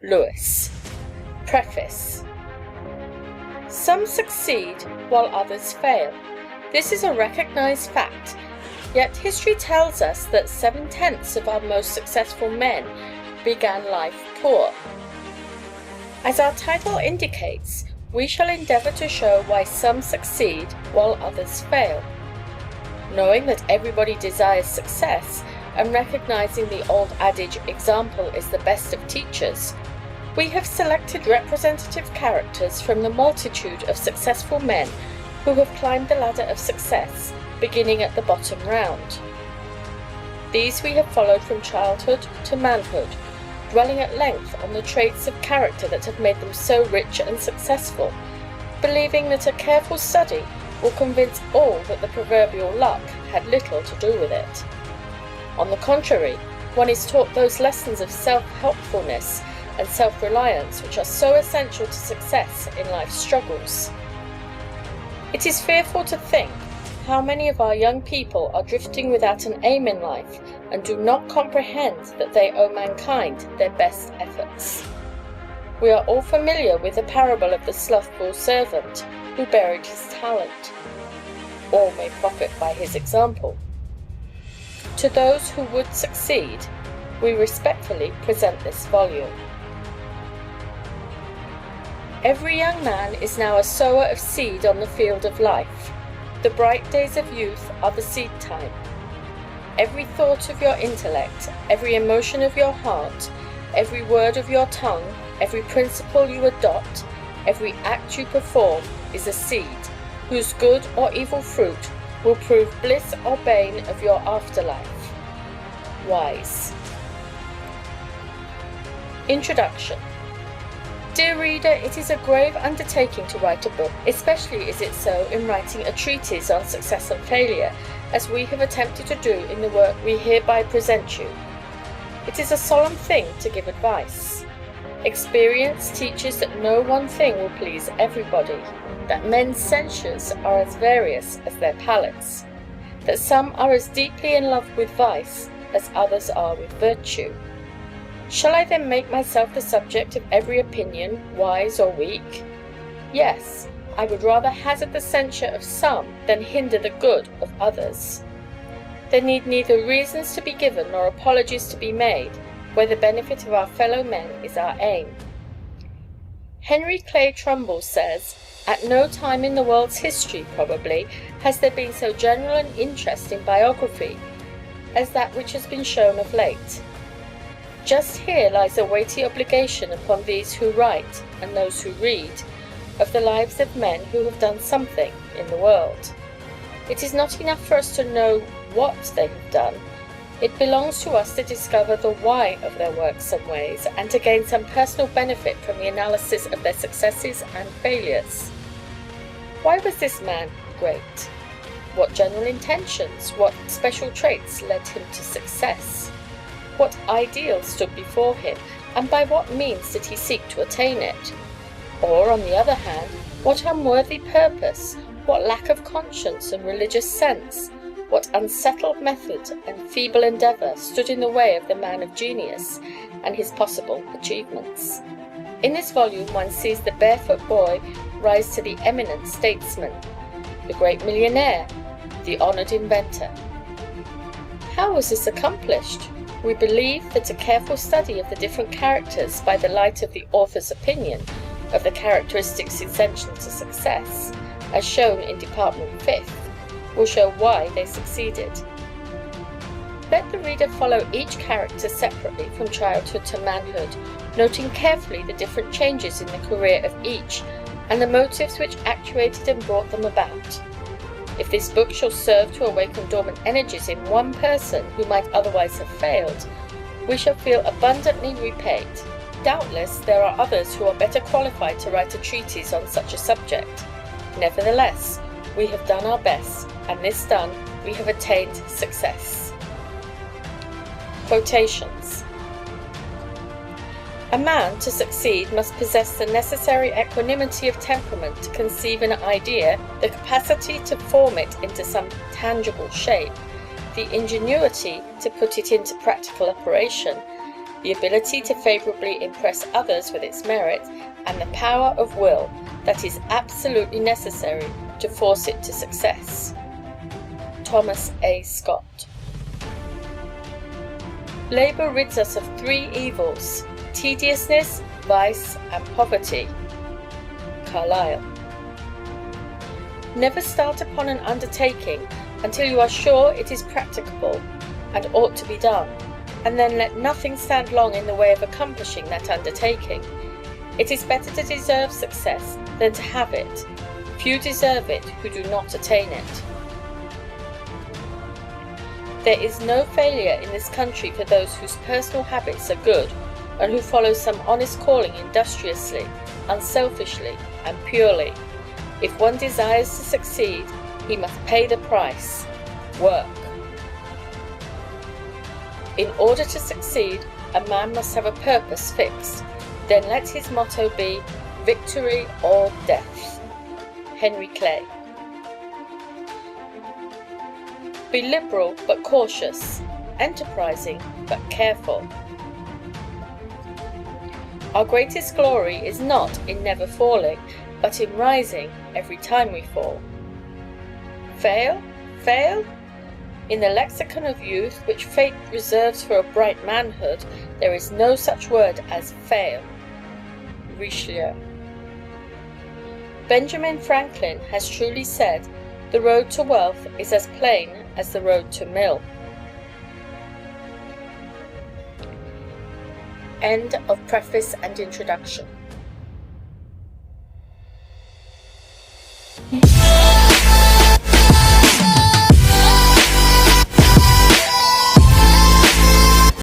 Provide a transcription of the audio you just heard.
Lewis. Preface. Some succeed while others fail. This is a recognized fact, yet history tells us that 7/10 of our most successful men began life poor. As our title indicates, we shall endeavor to show why some succeed while others fail. Knowing that everybody desires success and recognizing the old adage, example is the best of teachers, we have selected representative characters from the multitude of successful men who have climbed the ladder of success, beginning at the bottom round. These we have followed from childhood to manhood, dwelling at length on the traits of character that have made them so rich and successful, believing that a careful study will convince all that the proverbial luck had little to do with it. On the contrary, one is taught those lessons of self-helpfulness and self-reliance which are so essential to success in life's struggles. It is fearful to think how many of our young people are drifting without an aim in life and do not comprehend that they owe mankind their best efforts. We are all familiar with the parable of the slothful servant who buried his talent. All may profit by his example. To those who would succeed, we respectfully present this volume. Every young man is now a sower of seed on the field of life. The bright days of youth are the seed time. Every thought of your intellect, every emotion of your heart, every word of your tongue, every principle you adopt, every act you perform is a seed, whose good or evil fruit will prove bliss or bane of your afterlife. Wise. Introduction. Dear reader, it is a grave undertaking to write a book, especially is it so in writing a treatise on success and failure, as we have attempted to do in the work we hereby present you. It is a solemn thing to give advice. Experience teaches that no one thing will please everybody, that men's censures are as various as their palates, that some are as deeply in love with vice as others are with virtue. Shall I then make myself the subject of every opinion, wise or weak? Yes, I would rather hazard the censure of some than hinder the good of others. There need neither reasons to be given nor apologies to be made where the benefit of our fellow men is our aim. Henry Clay Trumbull says, "At no time in the world's history, probably, has there been so general an interest in biography as that which has been shown of late. Just here lies a weighty obligation upon these who write and those who read of the lives of men who have done something in the world. It is not enough for us to know what they have done. It belongs to us to discover the why of their work some ways and to gain some personal benefit from the analysis of their successes and failures. Why was this man great? What general intentions, what special traits led him to success? What ideal stood before him, and by what means did he seek to attain it? Or, on the other hand, what unworthy purpose, what lack of conscience and religious sense, what unsettled method and feeble endeavor stood in the way of the man of genius and his possible achievements? In this volume one sees the barefoot boy rise to the eminent statesman, the great millionaire, the honored inventor. How was this accomplished? We believe that a careful study of the different characters by the light of the author's opinion of the characteristics essential to success, as shown in Department 5th, will show why they succeeded. Let the reader follow each character separately from childhood to manhood, noting carefully the different changes in the career of each and the motives which actuated and brought them about. If this book shall serve to awaken dormant energies in one person who might otherwise have failed, we shall feel abundantly repaid. Doubtless there are others who are better qualified to write a treatise on such a subject. Nevertheless, we have done our best, and this done, we have attained success. Quotations. A man, to succeed, must possess the necessary equanimity of temperament to conceive an idea, the capacity to form it into some tangible shape, the ingenuity to put it into practical operation, the ability to favourably impress others with its merit, and the power of will that is absolutely necessary to force it to success. Thomas A. Scott. Labour rids us of 3 evils: tediousness, vice, and poverty. Carlyle. Never start upon an undertaking until you are sure it is practicable and ought to be done, and then let nothing stand long in the way of accomplishing that undertaking. It is better to deserve success than to have it. Few deserve it who do not attain it. There is no failure in this country for those whose personal habits are good, and who follow some honest calling industriously, unselfishly, and purely. If one desires to succeed, he must pay the price: work. In order to succeed, a man must have a purpose fixed. Then let his motto be victory or death. Henry Clay. Be liberal but cautious, enterprising but careful. Our greatest glory is not in never falling, but in rising every time we fall. Fail? Fail? In the lexicon of youth, which fate reserves for a bright manhood, there is no such word as fail. Richelieu. Benjamin Franklin has truly said, "The road to wealth is as plain as the road to mill." End of preface and introduction.